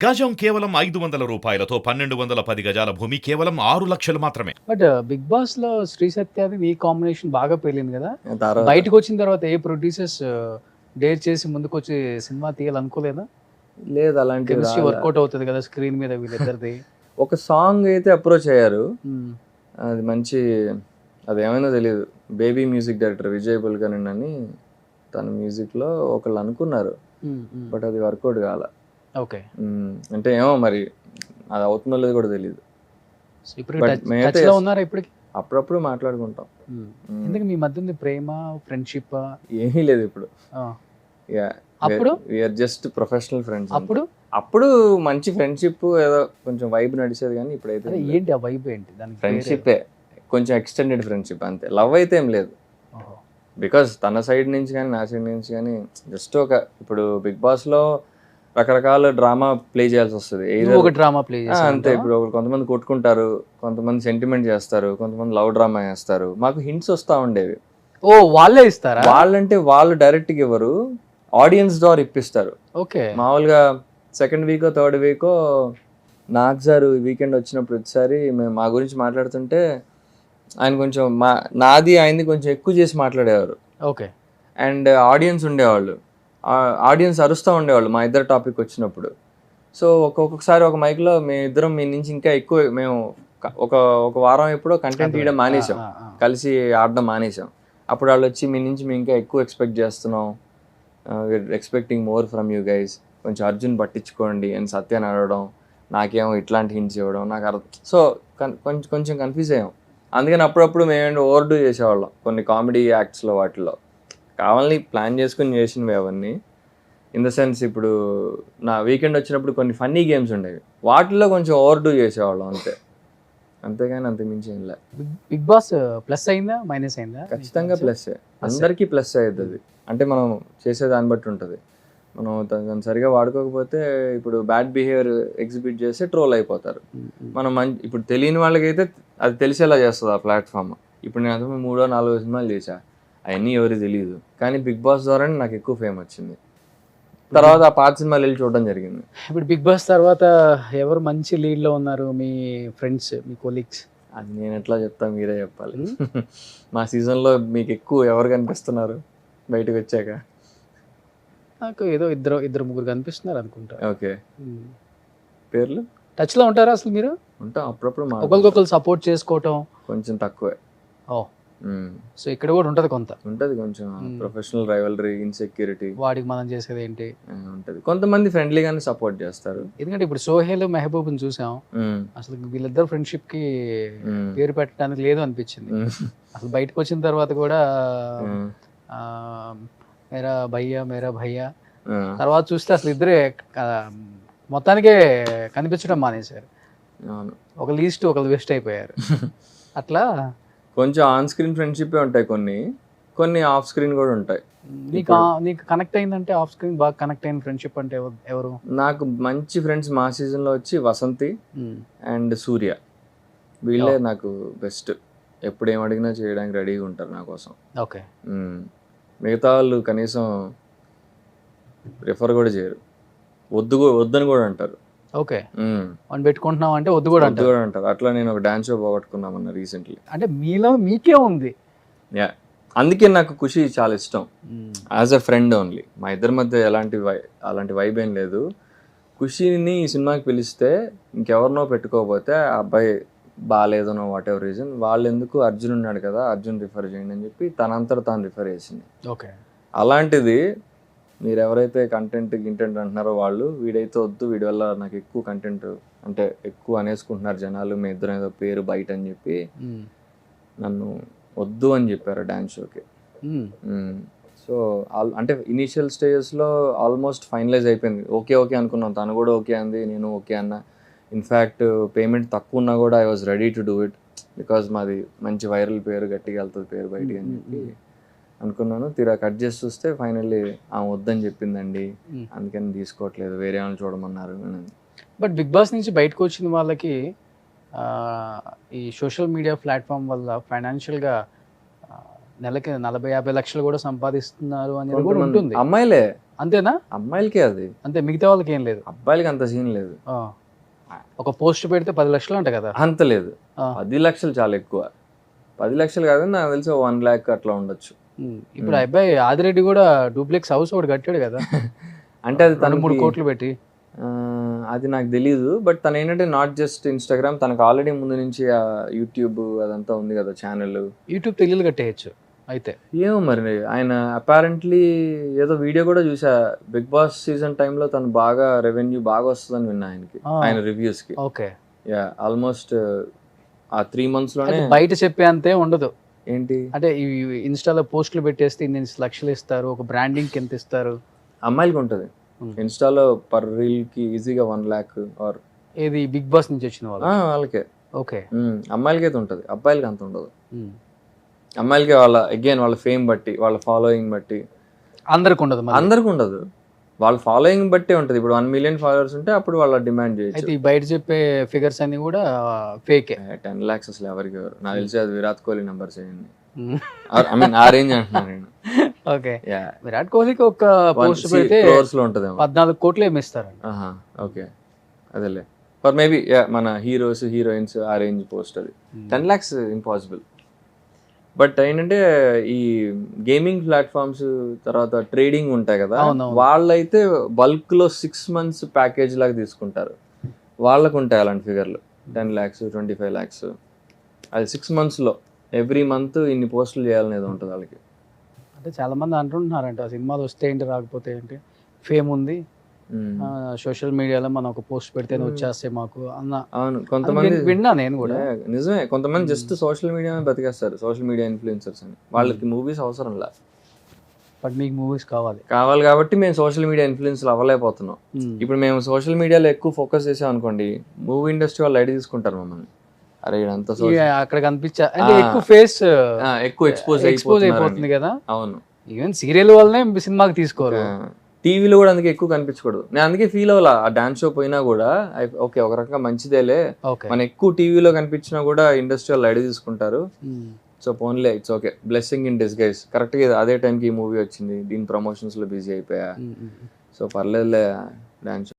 గజం కేవలం 500 రూపాయలతో 1210 గజాల భూమి కేవలం 6 లక్షలు మాత్రమే. బట్ 'బిగ్ బాస్'లో శ్రీ సత్యాది నీ కాంబినేషన్ బాగా పేలింది కదా! తర్వాత బయటకొచ్చిన తర్వాత ఏ ప్రొడ్యూసర్స్ డేర్ చేసి ముందుకొచ్చి సినిమా తీయాలనుకోలేదా? లేదు అలాంటివి కెమిస్ట్రీ రాలే. వర్కౌట్ అవుతది కదా స్క్రీన్ మీద వీళ్ళిద్దరిది. ఒక సాంగ్ అయితే అప్రోచ్ అయ్యారు. హ్మ్. అది మంచి అదేమైందో తెలియదు. బేబీ మ్యూజిక్ డైరెక్టర్ విజయ్ బుల్గనన్ అని తన మ్యూజిక్లో ఒకళ్ళు అనుకున్నారు. హ్మ్. హ్మ్. బట్ అది వర్కౌట్ కాల. ఓకే. అంటే ఏమో మరి అది అవుతుందో లేదో కూడా తెలియదు. సో ఇప్పుడు But టచ్ మేమైతే టచ్‌లో ఉన్నారా ఇప్పటికి? అప్పుడప్పుడు మాట్లాడుకుంటాం. హ్మ్. మ్మ్. ఎందుకు మీ మధ్య ఉంది ప్రేమ, ఫ్రెండ్‌షిప్పా? ఏమీ లేదు ఇప్పుడు. ఆ! యా అప్పుడు? We are just professional friends. అప్పుడు? అప్పుడు మంచి ఫ్రెండ్షిప్ ఏదో కొంచెం వైబ్ నడిచేది కానీ ఇప్పుడైతే అదే ఏంటి ఆ వైబ్ ఏంటి? దానికి పేరు ఫ్రెండ్షిప్పే కొంచెం ఎక్స్టెండెడ్ ఫ్రెండ్షిప్ అంతే. లవ్ అయితే ఏం లేదు. ఓహో! బికాస్ తన సైడ్ నుంచి కానీ నా సైడ్ నుంచి కానీ జస్ట్ ఒక ఇప్పుడు బిగ్ బాస్లో రకరకాల డ్రామా ప్లే చేయాల్సి వస్తుంది. నువ్వు ఒక డ్రామా ప్లే అంతే. చేసావంటావా? ఇప్పుడు కొంతమంది కొట్టుకుంటారు, కొంతమంది సెంటిమెంట్ చేస్తారు, కొంతమంది లవ్ డ్రామా చేస్తారు. మాకు హింట్స్ వస్తూ ఉండేవి. ఓ వాళ్ళే ఇస్తారా? వాళ్ళంటే వాళ్ళు డైరెక్ట్గా ఇవ్వరు, ఆడియన్స్ ద్వారా ఇప్పిస్తారు. ఓకే. మామూలుగా second Vicco third Vicco Nag sir weekend వచ్చినప్పుడు ప్రతిసారి మేము మా గురించి మాట్లాడుతుంటే ఆయన కొంచెం నాది ఆయనది కొంచెం ఎక్కువ చేసి మాట్లాడేవారు. ఓకే. అండ్ ఆడియన్స్ ఉండేవాళ్ళు, ఆడియన్స్ అరుస్తూ ఉండేవాళ్ళు మా ఇద్దరు టాపిక్ వచ్చినప్పుడు. సో ఒక్కొక్కసారి ఒక మైక్లో మేమిద్దరం మీ నుంచి ఇంకా ఎక్కువ మేము ఒక ఒక వారం ఎప్పుడో కంటెంట్ తీయడం మానేసాం, కలిసి ఆడడం మానేసాం. అప్పుడు వాళ్ళు వచ్చి మీ నుంచి మేము ఇంకా ఎక్కువ ఎక్స్పెక్ట్ చేస్తున్నాం, expecting more from you guys, కొంచెం అర్జున్ పట్టించుకోండి అని సత్యాన్ని అడగడం, నాకేమో ఇట్లాంటి హింట్స్ ఇవ్వడం నాకు సో కొంచెం కన్ఫ్యూజ్ అయ్యాం. అందుకని అప్పుడప్పుడు మేము ఓవర్డూ చేసేవాళ్ళం కొన్ని కామెడీ యాక్ట్స్లో వాటిల్లో. కావాలని ప్లాన్ చేసుకుని చేసినవి అవన్నీ. ఇన్ ద సెన్స్ ఇప్పుడు నా వీకెండ్ వచ్చినప్పుడు కొన్ని ఫన్నీ గేమ్స్ ఉండేవి, వాటిల్లో కొంచెం ఓవర్డూ చేసేవాళ్ళం అంతే. అంతేగాని అంతకుమించి ఏం లే. బిగ్ బాస్ ప్లస్ అయిందా మైనస్ అయిందా? ఖచ్చితంగా ప్లస్, అందరికీ ప్లస్ అయ్యేది అది. అంటే మనం చేసే దాన్ని బట్టి ఉంటుంది. మనం దాన్ని సరిగా వాడుకోకపోతే ఇప్పుడు బ్యాడ్ బిహేవియర్ ఎగ్జిబిట్ చేస్తే ట్రోల్ అయిపోతారు. మనం ఇప్పుడు తెలియని వాళ్ళకైతే అది తెలిసేలా చేస్తుంది ఆ ప్లాట్ఫామ్. ఇప్పుడు నేను అంతకు 3-4 సినిమాలు చేశా, అవన్నీ ఎవరికి తెలియదు. కానీ బిగ్ బాస్ ద్వారానే నాకు ఎక్కువ ఫేమ్ వచ్చింది. తర్వాత ఆ పాత సినిమాలు వెళ్ళి చూడడం జరిగింది. ఇప్పుడు బిగ్ బాస్ తర్వాత ఎవరు మంచి లీడ్ లో ఉన్నారు? మీ ఫ్రెండ్స్, మీ కొలీగ్స్? అది నేను ఎట్లా చెప్తా, మీరే చెప్పాలి. మా సీజన్లో మీకు ఎక్కువ ఎవరు కనిపిస్తున్నారు బయటకు వచ్చాక? నాకు ఏదో ఇద్దరు ముగ్గురు కనిపిస్తున్నారు అనుకుంటా. ఓకే, పేర్లు? టచ్ లో ఉంటారా అసలు మీరు? ఉంటాం అప్పుడప్పుడు. ఒకరికొకరు సపోర్ట్ చేసుకోవటం కొంచెం తక్కువే. ఓ, సో ఇక్కడ కూడా ఉంటది కొంత. ఉంటది కొంచెం ప్రొఫెషనల్ రైవలరీ, ఇన్సెక్యూరిటీ. వాడికి మనం చేసేది ఏంటి ఉంటది. కొంతమంది ఫ్రెండ్లీగానే సపోర్ట్ చేస్తారు. ఎందుకంటే ఇప్పుడు సోహేల్ మెహబూబ్ని చూసాం, అసలు వీళ్ళిద్దరు ఫ్రెండ్షిప్ కి పేరు పెట్టడానికి లేదు అనిపించింది. అసలు బయటకు వచ్చిన తర్వాత కూడా మేరా భయ్యా తర్వాత చూస్తే అసలు ఇద్దరే మొత్తానికే కనిపించడం మానేశారు. ఒక లీస్ట్ ఒకరు వెస్ట్ అయిపోయారు. అట్లా కొంచెం ఆన్ స్క్రీన్ ఫ్రెండ్షిప్ ఉంటాయి, కొన్ని ఆఫ్ స్క్రీన్ కూడా ఉంటాయి. నీకు కనెక్ట్ అయిందంటే ఆఫ్ స్క్రీన్ బాగా కనెక్ట్ అయిన ఫ్రెండ్షిప్ అంటే ఎవరు? నాకు మంచి ఫ్రెండ్స్ మా సీజన్లో వచ్చి వసంతి అండ్ సూర్య, వీళ్ళే నాకు బెస్ట్. ఎప్పుడు ఏం అడిగినా చేయడానికి రెడీగా ఉంటారు నా కోసం. ఓకే. మిగతా వాళ్ళు కనీసం రిఫర్ కూడా చేయరు, వద్దని కూడా అంటారు. ఓకే, వన్ పెట్టుకుంటున్నాం అంటే వద్దు కూడా అంటారు. అట్లా నేను ఒక డాన్స్ షో పోగొట్టుకున్నామన్నా రీసెంట్లీ. అంటే మీలో మీకే ఉంది. యా, అందుకే నాకు ఖుషి చాలా ఇష్టం. యాజ్ అ ఫ్రెండ్ ఓన్లీ, మా ఇద్దరి మధ్య అలాంటి వైబ్ ఏం లేదు. ఖుషిని ఈ సినిమాకి పిలిస్తే ఇంకెవరినో పెట్టుకోకపోతే ఆ అబ్బాయి బాగాలేదనో వాట్ ఎవర్ రీజన్, వాళ్ళు ఎందుకు అర్జున్ ఉన్నాడు కదా, అర్జున్ రిఫర్ చేయండి అని చెప్పి తనంతట తాను రిఫర్ చేసింది. ఓకే, అలాంటిది మీరు ఎవరైతే కంటెంట్ అంటున్నారో వాళ్ళు, వీడైతే వద్దు, వీడి వల్ల నాకు ఎక్కువ కంటెంట్ అంటే ఎక్కువ అనేసుకుంటున్నారు జనాలు, మీ ఇద్దరు ఏదో పేరు బయట అని చెప్పి నన్ను వద్దు అని చెప్పారు డ్యాన్స్ షోకి. సో అంటే ఇనీషియల్ స్టేజెస్లో ఆల్మోస్ట్ ఫైనలైజ్ అయిపోయింది. ఓకే అనుకున్నాం, తను కూడా ఓకే అంది, నేను ఓకే అన్నా. ఇన్ఫ్యాక్ట్ పేమెంట్ తక్కువ ఉన్నా కూడా I was ready to do it, because మాది మంచి వైరల్ పేరు, గట్టిగా వెళ్తుంది పేరు బయటికి అని చెప్పి అనుకున్నాను. తీరా కట్ చేసి చూస్తే ఫైనల్లీ ఆమె వద్దని చెప్పిందండి, అందుకని తీసుకోవట్లేదు, వేరే వాళ్ళని చూడమన్నారు. బట్ బిగ్ బాస్ నుంచి బయటకు వచ్చిన వాళ్ళకి ఈ సోషల్ మీడియా ప్లాట్ఫామ్ వల్ల ఫైనాన్షియల్గా నెలకి 40-50 లక్షలు కూడా సంపాదిస్తున్నారు అనేది కూడా ఉంటుంది. అమ్మాయిలే అంతేనా? అమ్మాయిలకే అది, అంతే, మిగతా వాళ్ళకి ఏం లేదు. అబ్బాయిలకి అంత సీన్ లేదు. ఒక పోస్ట్ పెడితే 10 లక్షలు అంట కదా? అంత లేదు, 10 లక్షలు చాలా ఎక్కువ. 10 లక్షలు కాదు, నాకు తెలిసి 1 lakh అట్లా ఉండొచ్చు. ఇప్పుడు ఆ అబ్బాయి ఆదిరెడ్డి కూడా డూప్లెక్స్ హౌస్ ఒకటి కట్టాడు కదా, అంటే అది తను 3 కోట్లు పెట్టి. అది నాకు తెలీదు. బట్ తను ఏంటంటే నాట్ జస్ట్ ఇన్స్టాగ్రామ్, తనకు ఆల్రెడీ ముందు నుంచి యూట్యూబ్ అదంతా ఉంది కదా ఛానల్. యూట్యూబ్ తెలియదు కట్టేయచ్చు అయితే. ఏమో మరి, ఆయన అపారెంట్లీ ఏదో వీడియో కూడా చూసా, బిగ్ బాస్ సీజన్ టైంలో తను బాగా రెవెన్యూ బాగా వస్తుందని విన్నా ఆయనకి, ఆయన రివ్యూస్ కి. ఓకే, యా, ఆల్మోస్ట్ ఆ 3 months లోనే. బయట చెప్పే అంతే ఉండదు ఏంటి అంటే, ఈ ఇన్స్టాలో పోస్టులు పెట్టేస్తే ఇన్ని లక్షలు ఇస్తారు, ఒక బ్రాండింగ్ కి ఎంత ఇస్తారు? అమ్మాయిలకి ఉంటుంది ఇన్స్టాలో పర్ రీల్ కి ఈజీగా 1 lakh ఆర్. ఏది బిగ్ బాస్ నుంచి వచ్చిన వాళ్ళు? వాళ్ళకే. ఓకే, అమ్మాయిలకి అయితే ఉంటుంది, అబ్బాయిలకి అంత ఉండదు. అమ్మాయిలకి వాళ్ళ ఫేమ్ బట్టి, వాళ్ళ ఫాలోయింగ్ బట్టి. అందరికి ఉండదు, అందరికి ఉండదు, వాళ్ళ ఫాలోయింగ్ బట్టే ఉంటుంది. ఇప్పుడు 1 million followers ఉంటే అప్పుడు వాళ్ళ డిమాండ్ చేయొచ్చు. అయితే ఈ బయట చెప్పే ఫిగర్స్ అన్ని కూడా ఫేకే. 10 lakhs అసలు ఎవరికి ఎవరు, నాకు తెలిసి అది విరాట్ కోహ్లీ నెంబర్స్ అయ్యింది. ఐ మీన్ ఆ రేంజ్ అంటున్నాను నేను. ఓకే, విరాట్ కోహ్లీకి ఒక పోస్ట్ పెడితే crores లో ఉంటుంది, 14 కోట్లు ఏమిస్తారండి. ఓకే, అదేలే. ఫర్ మేబీ మన హీరోస్ హీరోయిన్స్ ఆ రేంజ్ పోస్ట్ అది. 10 lakhs ఇంపాసిబుల్. బట్ ఏంటంటే ఈ గేమింగ్ ప్లాట్ఫామ్స్ తర్వాత ట్రేడింగ్ ఉంటాయి కదా, వాళ్ళైతే బల్క్ లో 6 months ప్యాకేజ్ లాగా తీసుకుంటారు. వాళ్ళకు ఉంటాయి అలాంటి ఫిగర్లు, 10 lakhs 25 lakhs. అది 6 months లో ఎవ్రీ మంత్ ఇన్ని పోస్టులు చేయాలనేది ఉంటుంది వాళ్ళకి. అంటే చాలా మంది అంటుంటున్నారంట, సినిమాలు వస్తే ఏంటి రాకపోతే ఏంటి, ఫేమ్ ఉంది, సోషల్ మీడియాలో మనం ఒక పోస్ట్ పెడితేనే వచ్చేస్తే మాకు అన్న. అవును, కొంతమంది విన్నా నేను కూడా. నిజమే, కొంతమంది జస్ట్ సోషల్ మీడియా బతికేస్తారు, సోషల్ మీడియా ఇన్ఫ్లుయెన్సర్స్ అని. వాళ్ళకి మూవీస్ అవసరం లే, బట్ మీకు మూవీస్ కావాలి కాబట్టి మేము సోషల్ మీడియా ఇన్ఫ్లుయెన్స్లు అవ్వలేకపోతున్నాం. ఇప్పుడు మేము సోషల్ మీడియాలో ఎక్కువ ఫోకస్ చేసాం అనుకోండి, మూవీ ఇండస్ట్రీ వాళ్ళు ఐడి తీసుకుంటారు మమ్మల్ని. అరే ఇదంతా అక్కడ కనిపించా అంటే ఎక్కువ ఫేస్ ఎక్కువ ఎక్స్పోజ్ అయిపోతుంది కదా. అవును, ఈవెన్ సీరియల్ వల్లనే సినిమాకి తీసుకోరు. టీవీలో కూడా అందుకే ఎక్కువ కనిపించకూడదు. నేను అందుకే ఫీల్ అవ్వాల, ఆ డాన్స్ షో పోయినా కూడా ఓకే ఒక రకంగా మంచిదేలే, మన ఎక్కువ టీవీలో కనిపించినా కూడా ఇండస్ట్రీ వాళ్ళు ఐడి తీసుకుంటారు. సో పోన్లే, it's okay, blessing in disguise. కరెక్ట్గా అదే టైంకి ఈ మూవీ వచ్చింది, దీని ప్రమోషన్స్ లో బిజీ అయిపోయా. సో పర్లేదులే డాన్స్.